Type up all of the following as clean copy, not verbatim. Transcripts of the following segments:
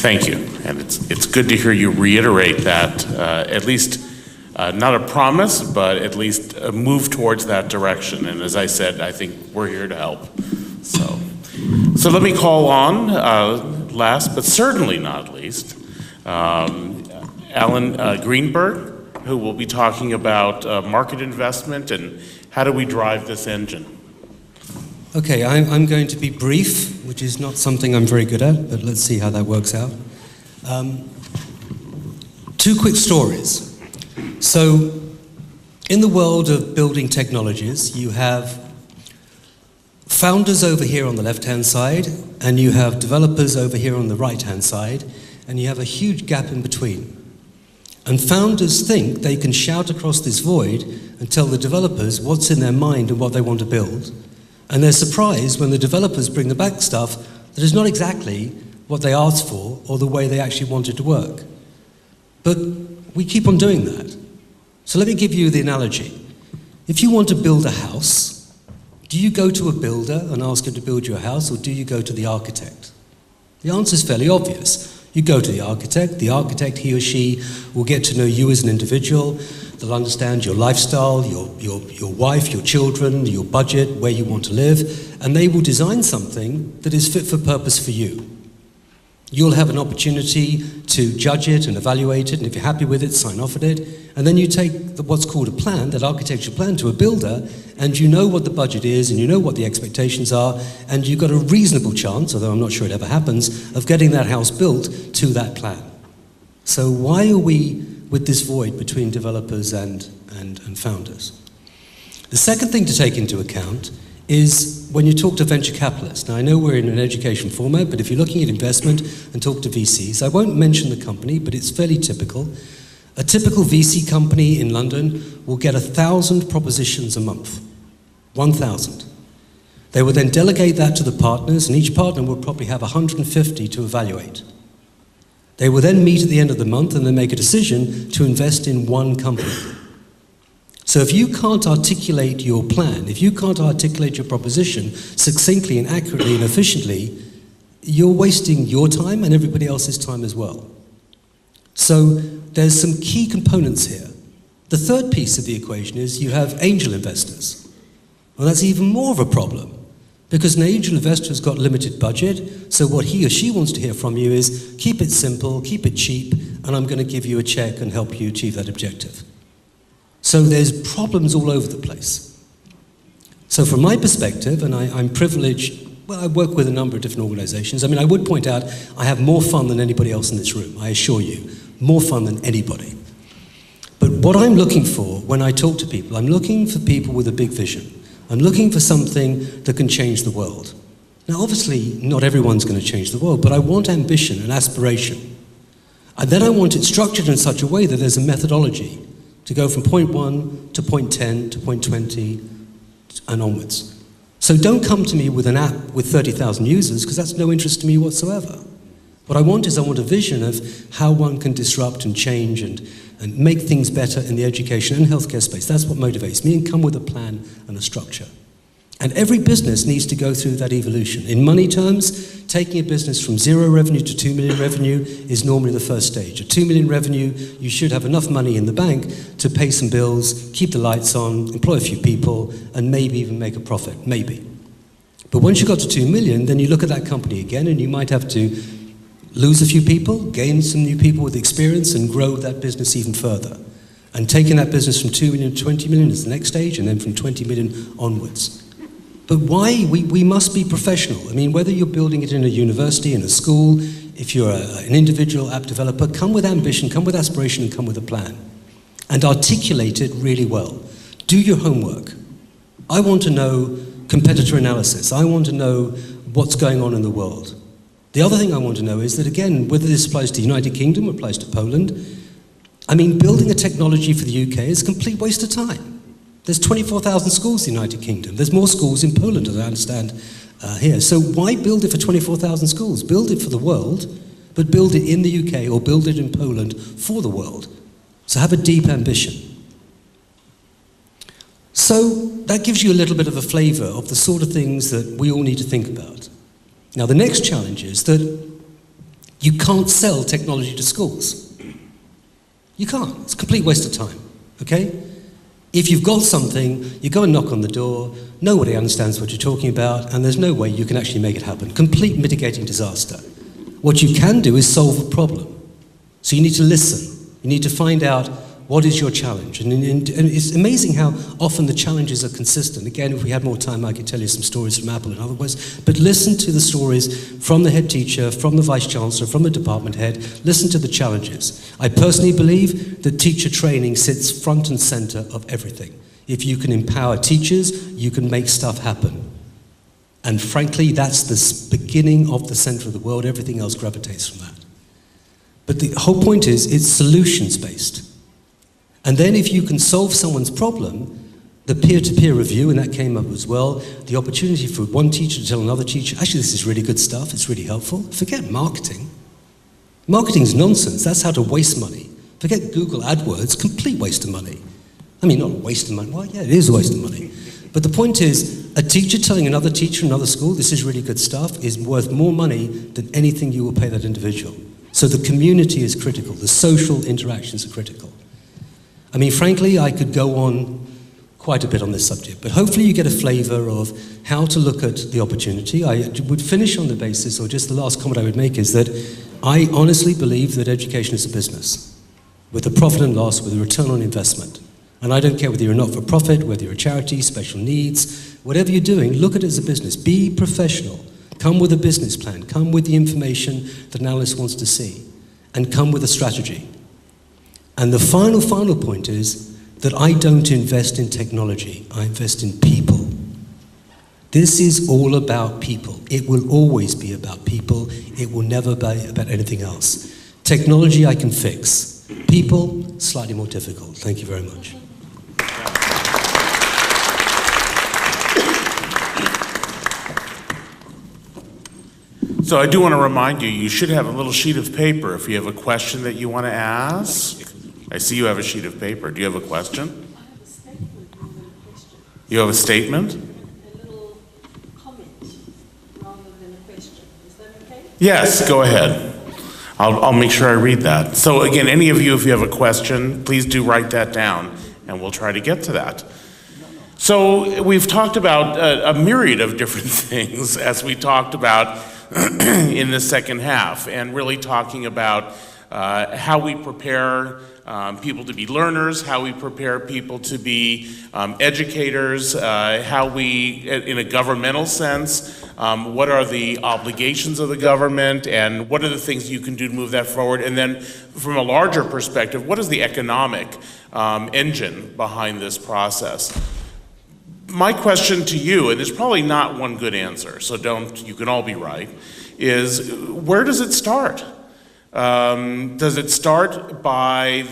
Thank you, and it's good to hear you reiterate that, at least not a promise, but at least a move towards that direction. And as I said, I think we're here to help. So let me call on, last but certainly not least, Alan Greenberg, who will be talking about market investment and how do we drive this engine. Okay, I'm going to be brief, which is not something I'm very good at, but let's see how that works out. Two quick stories. So, in the world of building technologies, you have founders over here on the left-hand side, and you have developers over here on the right-hand side, and you have a huge gap in between. And founders think they can shout across this void and tell the developers what's in their mind and what they want to build. And they're surprised when the developers bring the back stuff that is not exactly what they asked for or the way they actually want it to work. But we keep on doing that. So let me give you the analogy. If you want to build a house, do you go to a builder and ask him to build you a house, or do you go to the architect? The answer is fairly obvious. You go to the architect, he or she will get to know you as an individual, they'll understand your lifestyle, your wife, your children, your budget, where you want to live, and they will design something that is fit for purpose for you. You'll have an opportunity to judge it and evaluate it, and if you're happy with it, sign off on it, and then you take what's called a plan, that architecture plan, to a builder, and you know what the budget is, and you know what the expectations are, and you've got a reasonable chance, although I'm not sure it ever happens, of getting that house built to that plan. So why are we with this void between developers and founders? The second thing to take into account is when you talk to venture capitalists. Now, I know we're in an education format, but if you're looking at investment and talk to VCs, I won't mention the company, but it's fairly typical. A typical VC company in London will get 1,000 propositions a month. 1,000. They will then delegate that to the partners, and each partner will probably have 150 to evaluate. They will then meet at the end of the month and then make a decision to invest in one company. So if you can't articulate your plan, if you can't articulate your proposition succinctly and accurately and efficiently, you're wasting your time and everybody else's time as well. So there's some key components here. The third piece of the equation is you have angel investors. Well, that's even more of a problem, because an angel investor has got limited budget, so what he or she wants to hear from you is, keep it simple, keep it cheap, and I'm going to give you a check and help you achieve that objective. So there's problems all over the place. So from my perspective, and I'm privileged, well, I work with a number of different organizations. I mean, I would point out I have more fun than anybody else in this room, I assure you. More fun than anybody. But what I'm looking for when I talk to people, I'm looking for people with a big vision. I'm looking for something that can change the world. Now, obviously, not everyone's going to change the world, but I want ambition and aspiration. And then I want it structured in such a way that there's a methodology to go from point 1 to point 10 to point 20 and onwards. So don't come to me with an app with 30,000 users, because that's no interest to me whatsoever. What I want is I want a vision of how one can disrupt and change and make things better in the education and healthcare space. That's what motivates me, and come with a plan and a structure. And every business needs to go through that evolution. In money terms, taking a business from 0 revenue to 2 million revenue is normally the first stage. At 2 million revenue, you should have enough money in the bank to pay some bills, keep the lights on, employ a few people, and maybe even make a profit, maybe. But once you got to 2 million, then you look at that company again, and you might have to lose a few people, gain some new people with experience, and grow that business even further. And taking that business from 2 million to 20 million is the next stage, and then from 20 million onwards. But why? We must be professional. I mean, whether you're building it in a university, in a school, if you're an individual app developer, come with ambition, come with aspiration, and come with a plan. And articulate it really well. Do your homework. I want to know competitor analysis. I want to know what's going on in the world. The other thing I want to know is that, again, whether this applies to the United Kingdom or applies to Poland, I mean, building a technology for the UK is a complete waste of time. There's 24,000 schools in the United Kingdom. There's more schools in Poland, as I understand, here. So why build it for 24,000 schools? Build it for the world, but build it in the UK or build it in Poland for the world. So have a deep ambition. So that gives you a little bit of a flavour of the sort of things that we all need to think about. Now, the next challenge is that You can't sell technology to schools. You can't. It's a complete waste of time, okay? If you've got something, you go and knock on the door, nobody understands what you're talking about, and there's no way you can actually make it happen. Complete mitigating disaster. What you can do is solve a problem. So you need to listen. You need to find out what is your challenge. And it's amazing how often the challenges are consistent. Again, if we had more time, I could tell you some stories from Apple and otherwise. But listen to the stories from the head teacher, from the vice chancellor, from the department head. Listen to the challenges. I personally believe that teacher training sits front and center of everything. If you can empower teachers, you can make stuff happen. And frankly, that's the beginning of the center of the world. Everything else gravitates from that. But the whole point is, it's solutions-based. And then if you can solve someone's problem, the peer-to-peer review, and that came up as well, the opportunity for one teacher to tell another teacher, actually this is really good stuff, it's really helpful. Forget marketing. Marketing's nonsense, that's how to waste money. Forget Google AdWords, complete waste of money. I mean, not a waste of money, well, yeah, it is a waste of money. But the point is, a teacher telling another teacher in another school, this is really good stuff, is worth more money than anything you will pay that individual. So the community is critical, the social interactions are critical. I mean, frankly, I could go on quite a bit on this subject, but hopefully you get a flavor of how to look at the opportunity. I would finish on the basis, or just the last comment I would make is that I honestly believe that education is a business, with a profit and loss, with a return on investment. And I don't care whether you're a not-for-profit, whether you're a charity, special needs, whatever you're doing, look at it as a business. Be professional. Come with a business plan. Come with the information that an analyst wants to see. And come with a strategy. And the final point is that I don't invest in technology, I invest in people. This is all about people. It will always be about people. It will never be about anything else. Technology I can fix. People, slightly more difficult. Thank you very much. So I do want to remind you, you should have a little sheet of paper if you have a question that you want to ask. I see you have a sheet of paper. Do you have a question? I have a statement rather than a question. You have a statement? A little comment rather than a question. Is that okay? Yes, go ahead. I'll make sure I read that. So again, any of you, if you have a question, please do write that down, and we'll try to get to that. So we've talked about a myriad of different things as we talked about in the second half, and really talking about how we prepare people to be learners, how we prepare people to be educators, how we, in a governmental sense, what are the obligations of the government, and what are the things you can do to move that forward, and then from a larger perspective, what is the economic engine behind this process? My question to you, and there's probably not one good answer, so you can all be right, is where does it start? Does it start by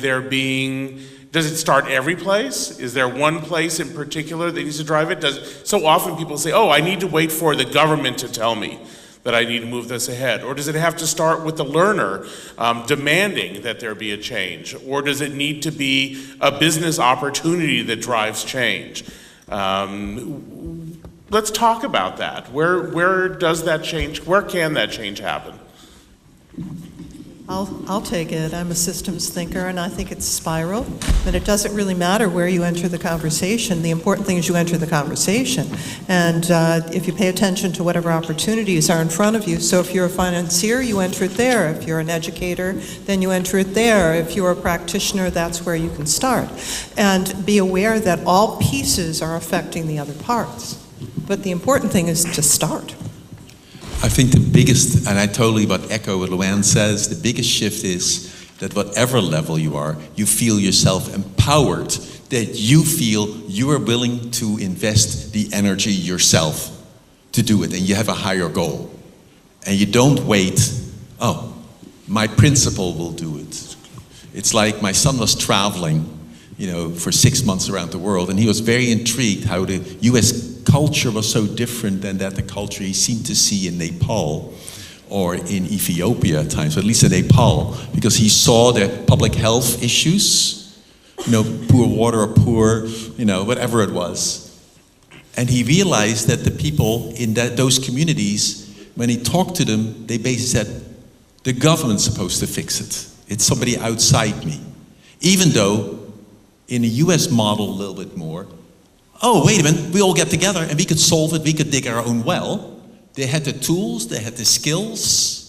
does it start every place? Is there one place in particular that needs to drive it? So often people say, oh, I need to wait for the government to tell me that I need to move this ahead. Or does it have to start with the learner demanding that there be a change? Or does it need to be a business opportunity that drives change? Let's talk about that. Where does that change, where can that change happen? I'll take it. I'm a systems thinker, and I think it's spiral. But it doesn't really matter where you enter the conversation. The important thing is you enter the conversation. And if you pay attention to whatever opportunities are in front of you. So if you're a financier, you enter it there. If you're an educator, then you enter it there. If you're a practitioner, that's where you can start. And be aware that all pieces are affecting the other parts. But the important thing is to start. I think the biggest, and I totally echo what Luann says, the biggest shift is that whatever level you are, you feel yourself empowered, that you feel you are willing to invest the energy yourself to do it, and you have a higher goal. And you don't wait, oh, my principal will do it. It's like my son was traveling, for 6 months around the world, and he was very intrigued how the US culture was so different than the culture he seemed to see in Nepal or in Ethiopia at times, or at least in Nepal, because he saw the public health issues, poor water or poor, whatever it was. And he realized that the people in those communities, when he talked to them, they basically said, The government's supposed to fix it. It's somebody outside me. Even though, in the US model a little bit more, oh, wait a minute, we all get together and we could solve it, we could dig our own well. They had the tools, they had the skills.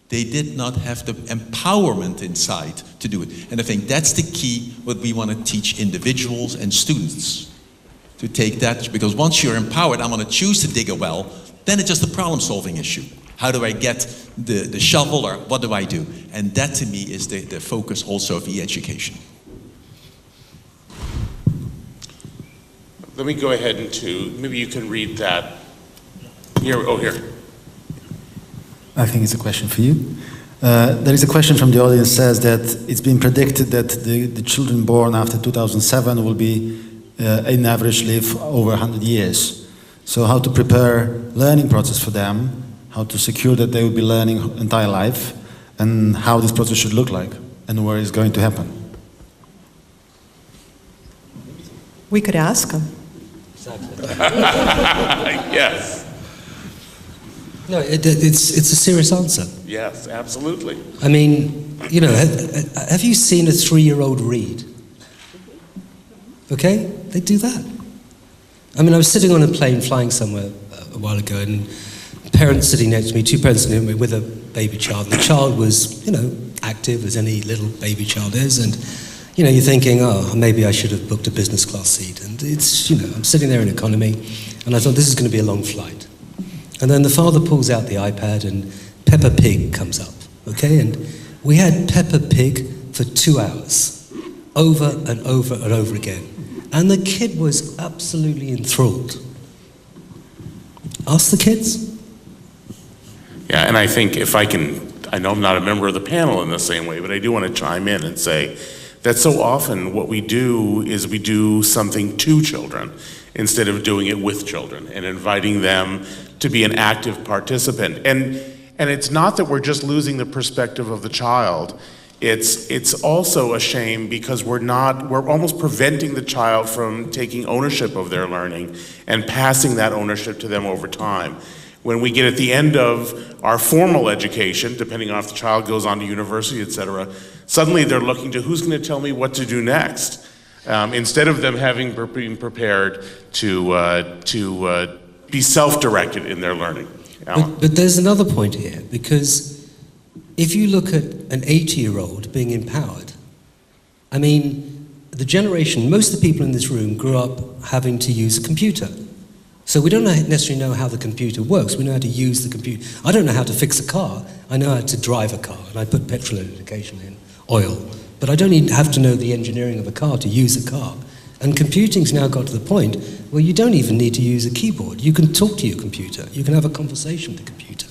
They did not have the empowerment inside to do it. And I think that's the key, what we want to teach individuals and students. To take that, because once you're empowered, I'm going to choose to dig a well, then it's just a problem-solving issue. How do I get the shovel, or what do I do? And that to me is the focus also of e-education. Let me go ahead and maybe you can read that. Here. I think it's a question for you. There is a question from the audience, says that it's been predicted that the children born after 2007 will be, in average, live over 100 years. So how to prepare learning process for them, how to secure that they will be learning entire life, and how this process should look like, and where it's going to happen. We could ask them. Yes. No, it's a serious answer. Yes, absolutely. I mean, you know, have you seen a 3-year-old read? Okay, they do that. I mean, I was sitting on a plane flying somewhere a while ago, and parents sitting next to me, 2 parents sitting next to me with a baby child. And the child was, you know, active as any little baby child is, and you know, you're thinking, oh, maybe I should have booked a business class seat. And it's, you know, I'm sitting there in economy, and I thought this is going to be a long flight. And then the father pulls out the iPad, and Peppa Pig comes up, okay? And we had Peppa Pig for 2 hours, over and over and over again. And the kid was absolutely enthralled. Ask the kids. Yeah, and I think if I can, I know I'm not a member of the panel in the same way, but I do want to chime in and say that so often what we do is we do something to children instead of doing it with children and inviting them to be an active participant. And it's not that we're just losing the perspective of the child. It's also a shame because we're almost preventing the child from taking ownership of their learning and passing that ownership to them over time. When we get at the end of our formal education, depending on if the child goes on to university, et cetera, suddenly they're looking to who's going to tell me what to do next, instead of them having been prepared to be self-directed in their learning. But there's another point here, because if you look at an 80-year-old being empowered, I mean, the generation, most of the people in this room grew up having to use a computer. So we don't necessarily know how the computer works. We know how to use the computer. I don't know how to fix a car. I know how to drive a car, and I put petrol in it occasionally and oil. But I don't even have to know the engineering of a car to use a car. And computing's now got to the point where you don't even need to use a keyboard. You can talk to your computer. You can have a conversation with the computer.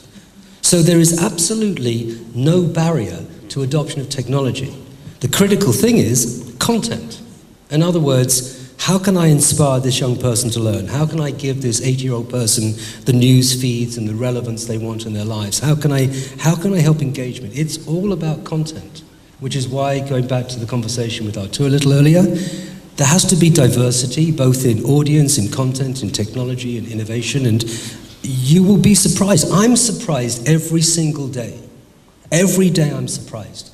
So there is absolutely no barrier to adoption of technology. The critical thing is content. In other words, how can I inspire this young person to learn? How can I give this 80-year-old person the news feeds and the relevance they want in their lives? How can I help engagement? It's all about content, which is why, going back to the conversation with Artur a little earlier, there has to be diversity, both in audience, in content, in technology, and innovation, and you will be surprised. I'm surprised every single day. Every day I'm surprised.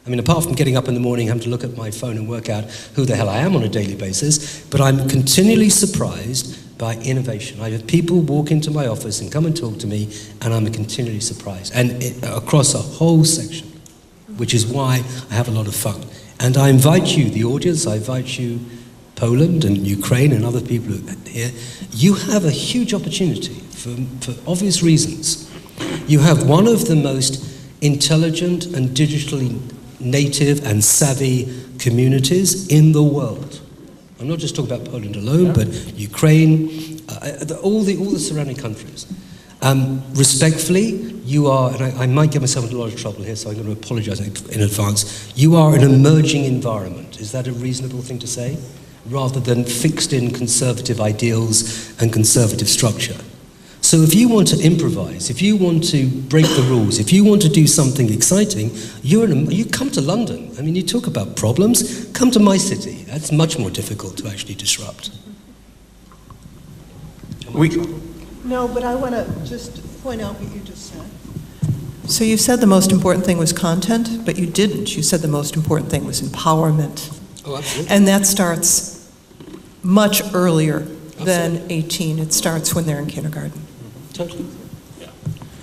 I mean, apart from getting up in the morning, having to look at my phone and work out who the hell I am on a daily basis, but I'm continually surprised by innovation. I have people walk into my office and come and talk to me, and I'm continually surprised. And across a whole section, which is why I have a lot of fun. And I invite you, the audience, I invite you, Poland and Ukraine and other people here, you have a huge opportunity for obvious reasons. You have one of the most intelligent and digitally native and savvy communities in the world. I'm not just talking about Poland alone, but Ukraine, all the surrounding countries. Respectfully, you are, and I might get myself into a lot of trouble here, so I'm going to apologize in advance. You are an emerging environment. Is that a reasonable thing to say? Rather than fixed in conservative ideals and conservative structure. So if you want to improvise, if you want to break the rules, if you want to do something exciting, you come to London. I mean, you talk about problems, come to my city. That's much more difficult to actually disrupt. No, but I want to just point out what you just said. So you said the most important thing was content, but you didn't. You said the most important thing was empowerment. Oh, absolutely. And that starts much earlier than 18. It starts when they're in kindergarten. Totally.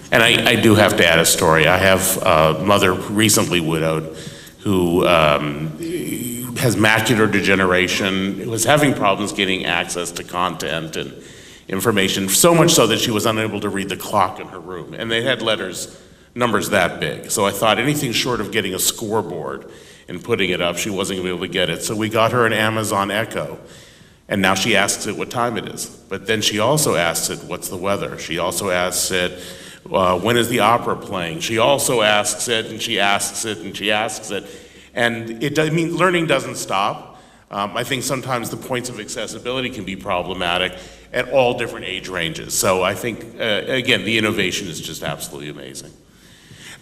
And I do have to add a story. I have a mother recently widowed who has macular degeneration, was having problems getting access to content and information, so much so that she was unable to read the clock in her room. And they had numbers that big. So I thought anything short of getting a scoreboard and putting it up, she wasn't going to be able to get it. So we got her an Amazon Echo. And now she asks it what time it is. But then she also asks it, what's the weather? She also asks it, when is the opera playing? She also asks it, and she asks it, and she asks it. And learning doesn't stop. I think sometimes the points of accessibility can be problematic at all different age ranges. So I think, again, the innovation is just absolutely amazing.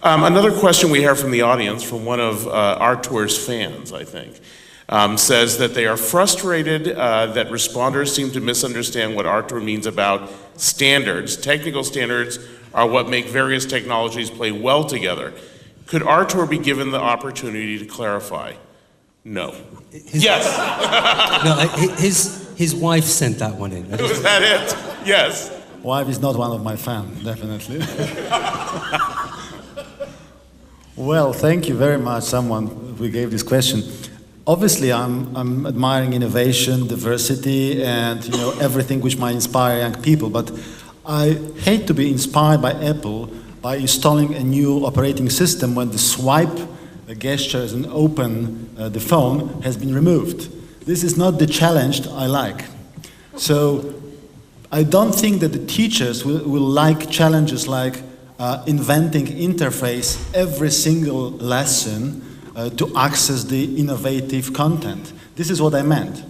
Another question we have from the audience, from one of our tour's fans, I think, says that they are frustrated that responders seem to misunderstand what RTOR means about standards. Technical standards are what make various technologies play well together. Could RTOR be given the opportunity to clarify? No. Yes. No, his wife sent that one in. Was that it? Yes. Wife is not one of my fans, definitely. Well, thank you very much, someone who gave this question. Obviously, I'm admiring innovation, diversity, and everything which might inspire young people. But I hate to be inspired by Apple by installing a new operating system when the swipe, the gestures, and open the phone has been removed. This is not the challenge I like. So I don't think that the teachers will like challenges like inventing interface every single lesson to access the innovative content. This is what I meant.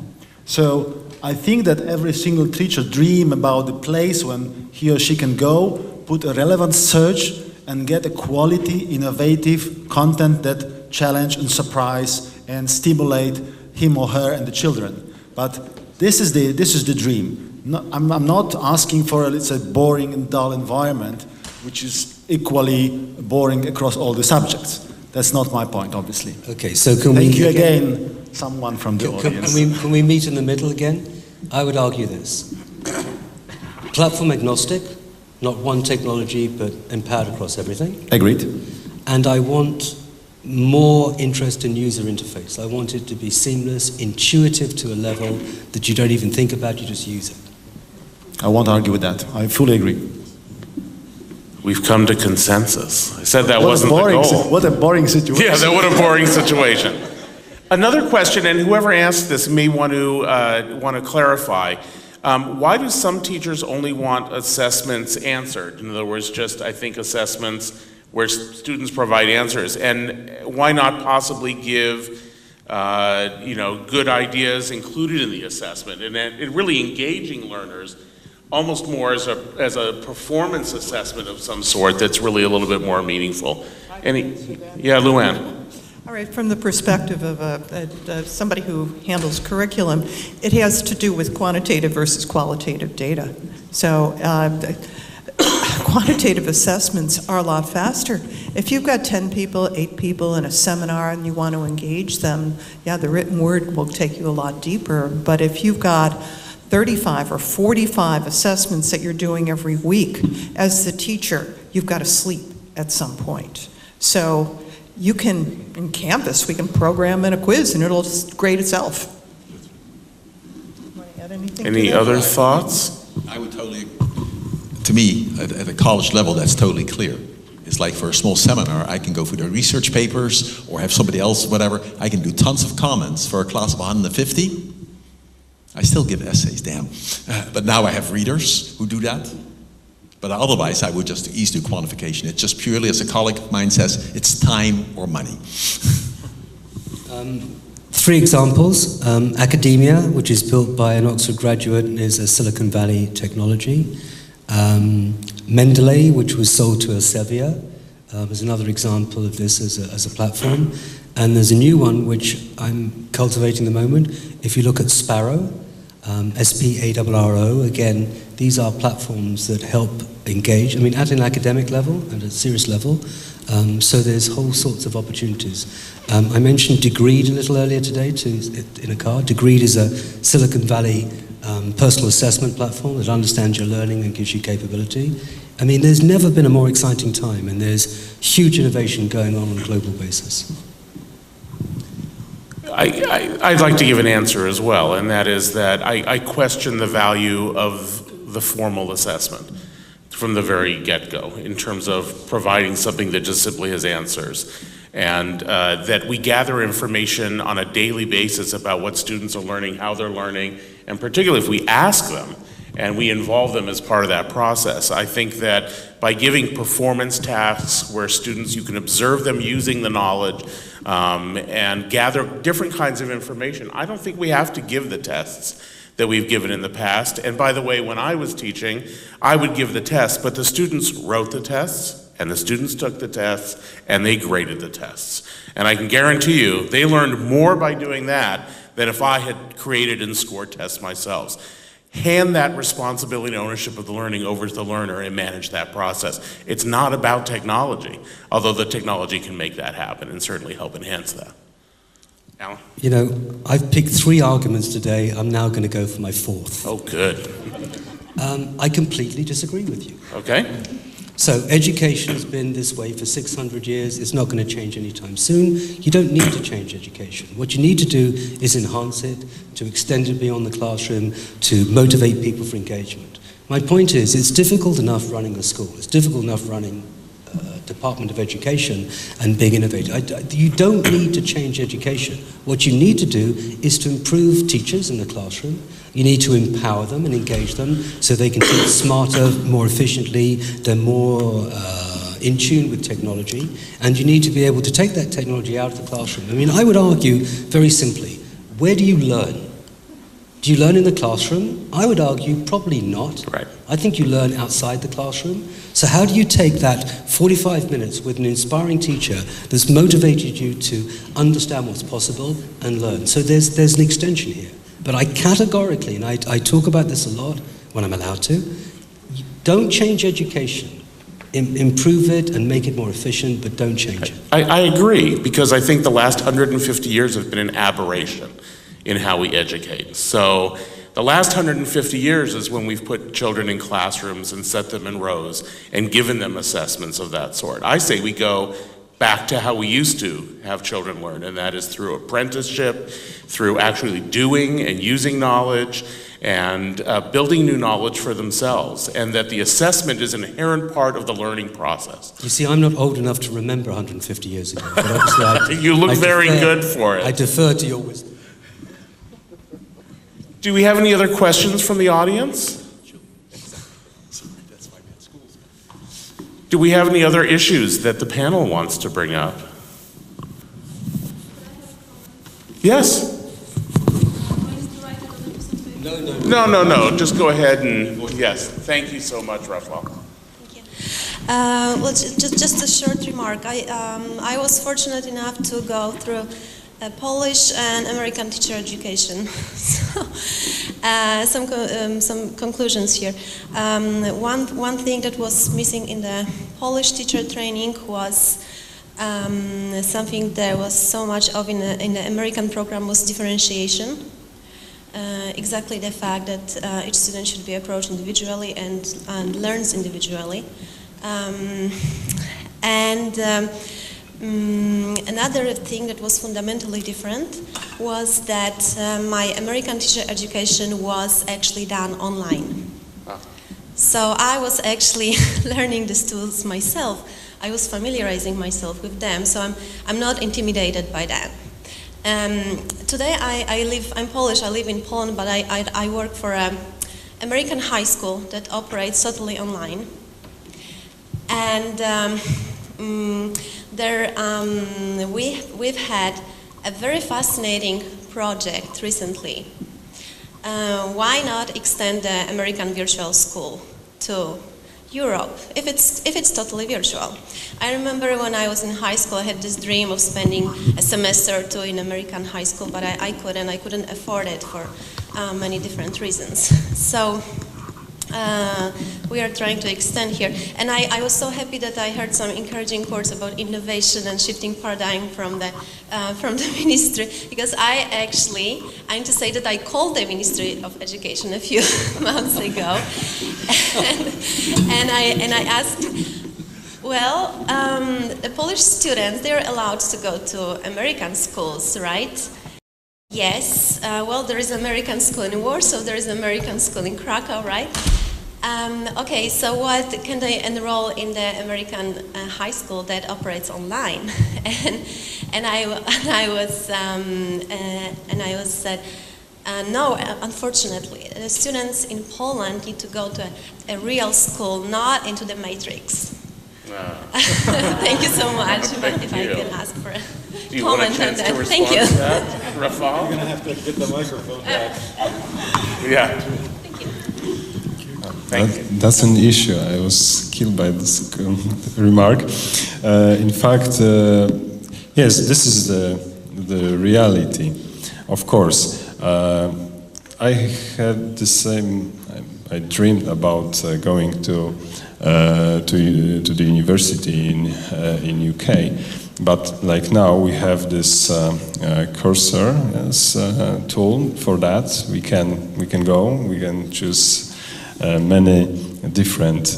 So I think that every single teacher dream about the place when he or she can go, put a relevant search, and get a quality, innovative content that challenge and surprise and stimulate him or her and the children. But this is the dream. No, I'm not asking for a boring and dull environment, which is equally boring across all the subjects. That's not my point, obviously. Okay, so can we... Thank you again, someone from the audience. Can we meet in the middle again? I would argue this. Platform agnostic, not one technology, but empowered across everything. Agreed. And I want more interest in user interface. I want it to be seamless, intuitive to a level that you don't even think about, you just use it. I won't argue with that. I fully agree. We've come to consensus. I said that wasn't the goal. What a boring situation. Yeah, what a boring situation. Another question, and whoever asked this may want to clarify. Why do some teachers only want assessments answered? In other words, just, I think, assessments where students provide answers. And why not possibly give, good ideas included in the assessment and really engaging learners almost more as a performance assessment of some sort that's really a little bit more meaningful. Yeah, Luann. All right, from the perspective of somebody who handles curriculum, it has to do with quantitative versus qualitative data. So quantitative assessments are a lot faster. If you've got 10 people, 8 people in a seminar and you want to engage them, yeah, the written word will take you a lot deeper. But if you've got 35 or 45 assessments that you're doing every week, as the teacher, you've got to sleep at some point. So you can, in Canvas, we can program in a quiz and it'll just grade itself. Want to add anything? Any other thoughts? I would totally, to me, at a college level, that's totally clear. It's like for a small seminar, I can go through the research papers or have somebody else, whatever. I can do tons of comments for a class of 150. I still give essays, damn. But now I have readers who do that. But otherwise, I would just easily do quantification. It's just purely, as a colleague of mine says, it's time or money. 3 examples. Academia, which is built by an Oxford graduate and is a Silicon Valley technology. Mendeley, which was sold to Elsevier, is another example of this as a platform. And there's a new one which I'm cultivating at the moment. If you look at Sparrow, SPARRO, again, these are platforms that help engage, at an academic level and at a serious level, So there's whole sorts of opportunities. I mentioned Degreed a little earlier today in a car. Degreed is a Silicon Valley personal assessment platform that understands your learning and gives you capability. I mean, there's never been a more exciting time, and there's huge innovation going on a global basis. I'd like to give an answer as well, and that is that I question the value of the formal assessment from the very get-go in terms of providing something that just simply has answers. And that we gather information on a daily basis about what students are learning, how they're learning, and particularly if we ask them and we involve them as part of that process. I think that by giving performance tasks where students, you can observe them using the knowledge and gather different kinds of information, I don't think we have to give the tests that we've given in the past. And by the way, when I was teaching, I would give the tests, but the students wrote the tests, and the students took the tests, and they graded the tests. And I can guarantee you, they learned more by doing that than if I had created and scored tests myself. Hand that responsibility and ownership of the learning over to the learner and manage that process. It's not about technology, although the technology can make that happen and certainly help enhance that. Alan? You know, I've picked 3 arguments today. I'm now going to go for my 4th. Oh, good. I completely disagree with you. Okay. So education has been this way for 600 years. It's not going to change anytime soon. You don't need to change education. What you need to do is enhance it, to extend it beyond the classroom, to motivate people for engagement. My point is, it's difficult enough running a school. It's difficult enough running Department of Education and being innovative. You don't need to change education. What you need to do is to improve teachers in the classroom. You need to empower them and engage them so they can teach smarter, more efficiently, they're more in tune with technology, and you need to be able to take that technology out of the classroom. I mean, I would argue very simply, where do you learn? Do you learn in the classroom? I would argue probably not. Right. I think you learn outside the classroom. So how do you take that 45 minutes with an inspiring teacher that's motivated you to understand what's possible and learn? So there's an extension here. But I categorically, and I talk about this a lot when I'm allowed to, don't change education. Improve it and make it more efficient, but don't change it. I agree, because I think the last 150 years have been an aberration in how we educate. So the last 150 years is when we've put children in classrooms and set them in rows and given them assessments of that sort. I say we go back to how we used to have children learn, and that is through apprenticeship, through actually doing and using knowledge, and building new knowledge for themselves, and that the assessment is an inherent part of the learning process. You see, I'm not old enough to remember 150 years ago, but obviously You look very good for it. I defer to your wisdom. Do we have any other questions from the audience? Do we have any other issues that the panel wants to bring up? Yes? No. Just go ahead and, yes. Thank you so much, Rafał. Thank you. Well, just a short remark. I was fortunate enough to go through Polish and American teacher education. So, some conclusions here. One thing that was missing in the Polish teacher training was something there was so much of in the American program was differentiation. Exactly the fact that each student should be approached individually and learns individually. Another thing that was fundamentally different was that my American teacher education was actually done online. So I was actually learning these tools myself. I was familiarizing myself with them, so I'm not intimidated by that. Today I'm Polish, I live in Poland, but I work for an American high school that operates totally online. And we've had a very fascinating project recently. Why not extend the American virtual school to Europe if it's totally virtual? I remember when I was in high school, I had this dream of spending a semester or two in American high school, but I couldn't afford it for many different reasons. So we are trying to extend here. And I was so happy that I heard some encouraging words about innovation and shifting paradigm from the ministry, because I need to say that I called the Ministry of Education a few months ago, and I asked, well, the Polish students, they're allowed to go to American schools, right? Yes, well, there is American school in Warsaw, there is American school in Krakow, right? Okay, so what can they enroll in the American high school that operates online? and I was said, no, unfortunately, the students in Poland need to go to a real school, not into the matrix. Thank you so much. If I can ask for a Do you want a comment on chance that. to Thank respond you. to that, Rafał? You're going to have to get the microphone back. Yeah. Thank you. Thank you. That's an issue. I was killed by this remark. In fact, yes, this is the reality. Of course, I had the same. I dreamed about going to the university in UK, but like now we have this cursor as a tool for that. We can go. We can choose many different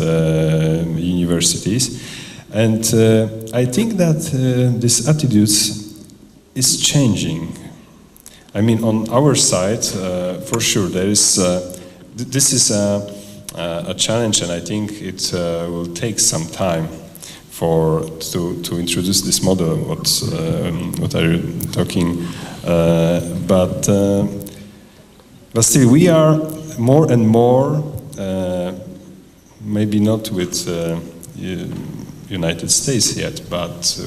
universities, and I think that this attitude is changing. I mean, on our side, for sure, there is. This is a challenge, and I think it will take some time to introduce this model. What are you talking? But still, we are more and more. Maybe not with United States yet, but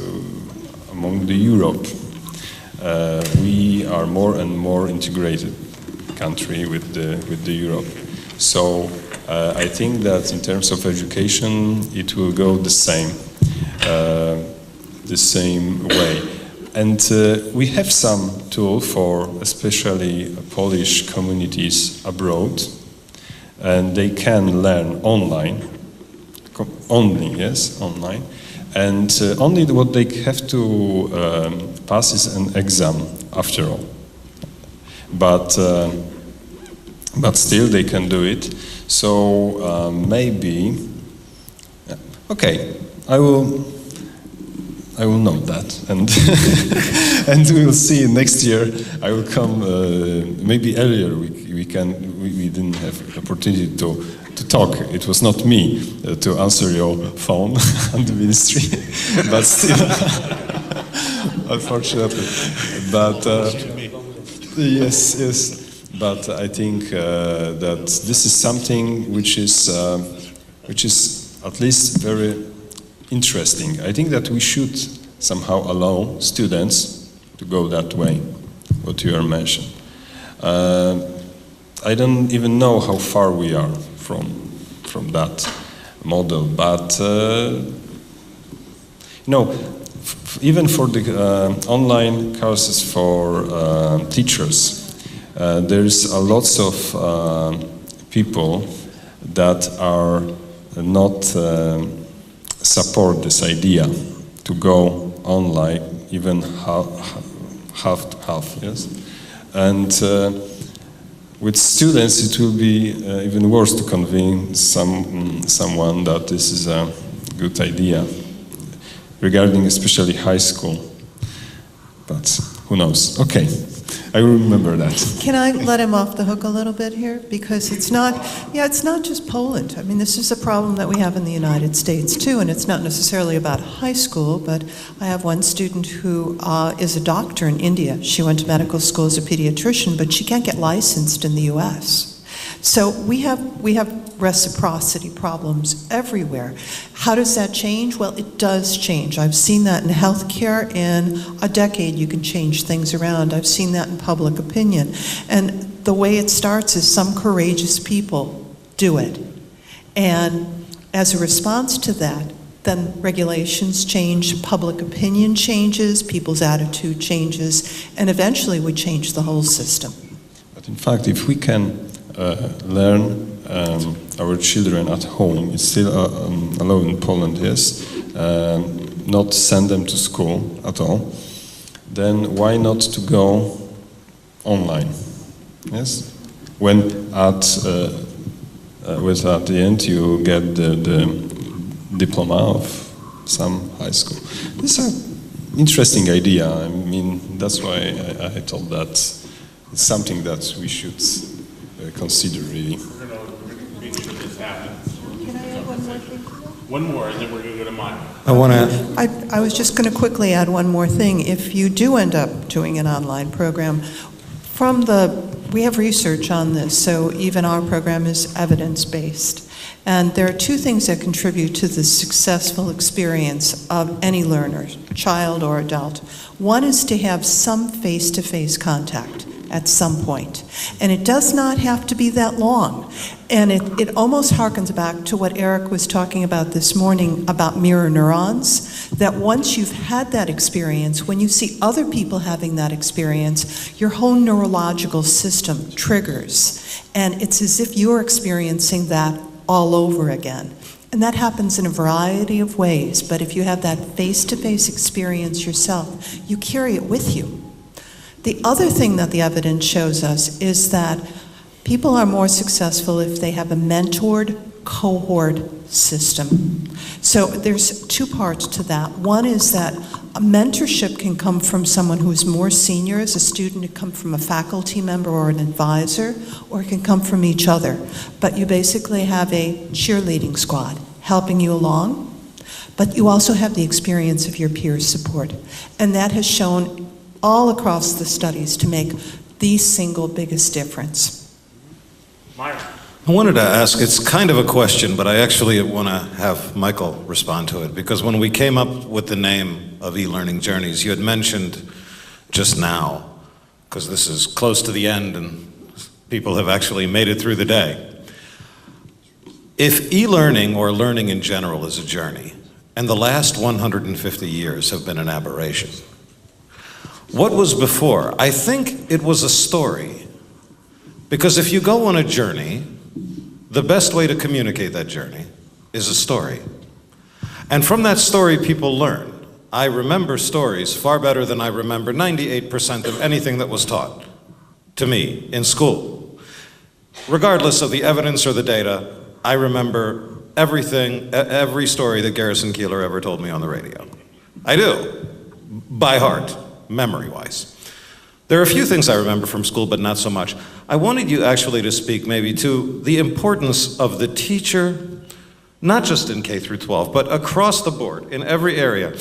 among the Europe, we are more and more integrated country with the Europe. So I think that in terms of education, it will go the same way. And we have some tool for especially Polish communities abroad. And they can learn online, online, and only what they have to pass is an exam after all. But still they can do it. So maybe, okay, I will note that, and and we will see next year. I will come maybe earlier. We didn't have the opportunity to talk. It was not me to answer your phone on the ministry, but still, unfortunately. But yes. But I think that this is something which is at least very interesting. I think that we should somehow allow students to go that way, what you are mentioning. I don't even know how far we are from that model, but even for the online courses for teachers, there's a lots of people that are not support this idea to go online, even half, yes, and with students, it will be even worse to convince someone that this is a good idea, regarding especially high school. But who knows? Okay, I will remember that. Can I let him off the hook a little bit here? Because it's not just Poland. I mean, this is a problem that we have in the United States too, and it's not necessarily about high school, but I have one student who is a doctor in India. She went to medical school as a pediatrician, but she can't get licensed in the U.S. So we have reciprocity problems everywhere. How does that change? Well, it does change. I've seen that in healthcare. In a decade, you can change things around. I've seen that in public opinion. And the way it starts is some courageous people do it. And as a response to that, then regulations change, public opinion changes, people's attitude changes, and eventually we change the whole system. But in fact, if we can learn our children at home, it's still allowed in Poland, yes, not send them to school at all, then why not to go online? Yes, when at the end you get the diploma of some high school. This is an interesting idea. I mean, that's why I thought that it's something that we should consider really. We're going to make sure this happens. Can I add one more thing? One more, and then we're going to go to Maya. I want to. I was just going to quickly add one more thing. If you do end up doing an online program, we have research on this, so even our program is evidence-based. And there are two things that contribute to the successful experience of any learner, child or adult. One is to have some face-to-face contact at some point. And it does not have to be that long. And it almost harkens back to what Eric was talking about this morning about mirror neurons, that once you've had that experience, when you see other people having that experience, your whole neurological system triggers. And it's as if you're experiencing that all over again. And that happens in a variety of ways, but if you have that face-to-face experience yourself, you carry it with you. The other thing that the evidence shows us is that people are more successful if they have a mentored cohort system. So there's two parts to that. One is that a mentorship can come from someone who's more senior as a student, it can come from a faculty member or an advisor, or it can come from each other. But you basically have a cheerleading squad helping you along, but you also have the experience of your peer support. And that has shown all across the studies to make the single biggest difference. Maya. I wanted to ask, it's kind of a question, but I actually want to have Michael respond to it, because when we came up with the name of eLearning Journeys, you had mentioned just now, because this is close to the end and people have actually made it through the day. If e-learning or learning in general is a journey, and the last 150 years have been an aberration, what was before? I think it was a story. Because if you go on a journey, the best way to communicate that journey is a story. And from that story, people learn. I remember stories far better than I remember 98% of anything that was taught to me in school. Regardless of the evidence or the data, I remember everything, every story that Garrison Keillor ever told me on the radio. I do, by heart, memory-wise. There are a few things I remember from school, but not so much. I wanted you actually to speak maybe to the importance of the teacher, not just in K through 12, but across the board, in every area,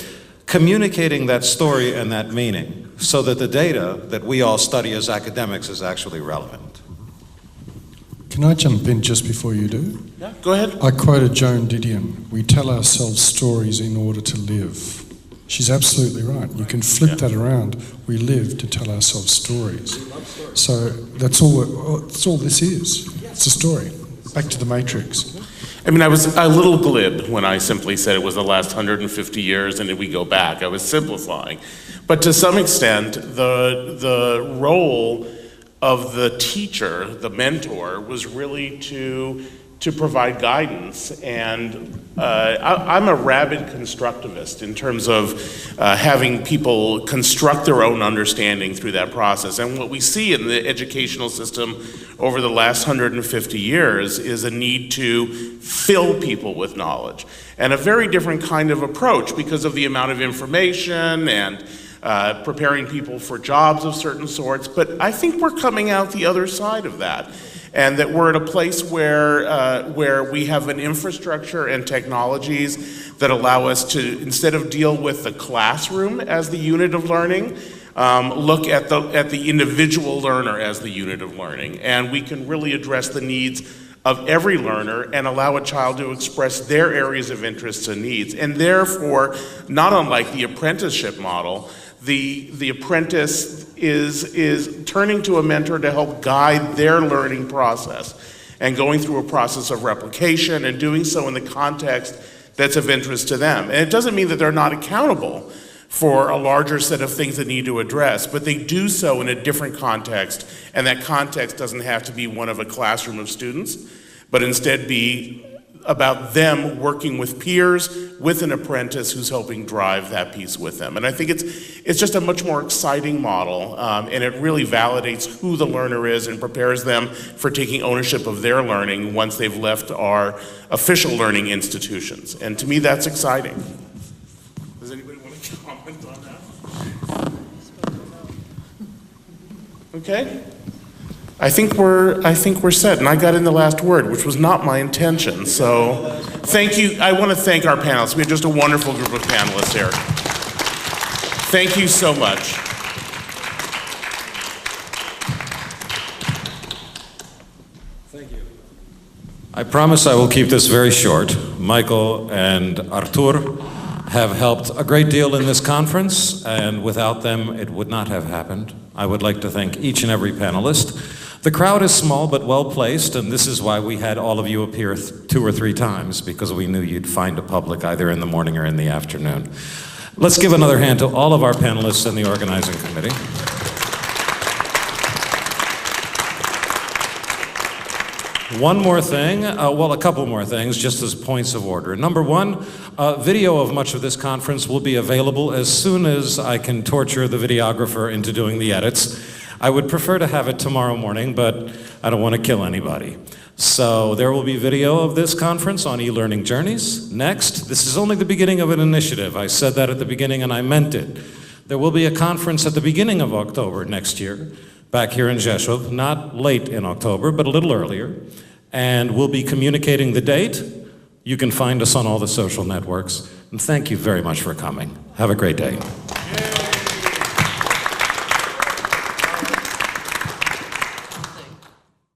communicating that story and that meaning so that the data that we all study as academics is actually relevant. Can I jump in just before you do? Yeah, go ahead. I quoted Joan Didion, we tell ourselves stories in order to live. She's absolutely right. You can flip that around. We live to tell ourselves stories. So that's all this is. It's a story. Back to the Matrix. I mean, I was a little glib when I simply said it was the last 150 years and then we go back. I was simplifying. But to some extent, the role of the teacher, the mentor, was really to provide guidance. And I'm a rabid constructivist in terms of having people construct their own understanding through that process. And what we see in the educational system over the last 150 years is a need to fill people with knowledge. And a very different kind of approach because of the amount of information and preparing people for jobs of certain sorts. But I think we're coming out the other side of that. And that we're at a place where we have an infrastructure and technologies that allow us to, instead of deal with the classroom as the unit of learning, look at the individual learner as the unit of learning. And we can really address the needs of every learner and allow a child to express their areas of interests and needs. And therefore, not unlike the apprenticeship model, the apprentice is turning to a mentor to help guide their learning process and going through a process of replication and doing so in the context that's of interest to them. And it doesn't mean that they're not accountable for a larger set of things that need to address, but they do so in a different context, and that context doesn't have to be one of a classroom of students, but instead be about them working with peers, with an apprentice who's helping drive that piece with them. And I think it's just a much more exciting model, and it really validates who the learner is and prepares them for taking ownership of their learning once they've left our official learning institutions. And to me, that's exciting. Does anybody want to comment on that? Okay. I think we're set, and I got in the last word, which was not my intention. So, thank you. I want to thank our panelists. We have just a wonderful group of panelists here. Thank you so much. Thank you. I promise I will keep this very short. Michael and Artur have helped a great deal in this conference, and without them, it would not have happened. I would like to thank each and every panelist. The crowd is small but well placed, and this is why we had all of you appear 2 or 3 times, because we knew you'd find a public either in the morning or in the afternoon. Let's give another hand to all of our panelists and the organizing committee. One more thing, well, a couple more things, just as points of order. Number one, video of much of this conference will be available as soon as I can torture the videographer into doing the edits. I would prefer to have it tomorrow morning, but I don't want to kill anybody. So there will be video of this conference on eLearning Journeys. Next, this is only the beginning of an initiative. I said that at the beginning and I meant it. There will be a conference at the beginning of October next year, back here in Rzeszów, not late in October, but a little earlier. And we'll be communicating the date. You can find us on all the social networks. And thank you very much for coming. Have a great day.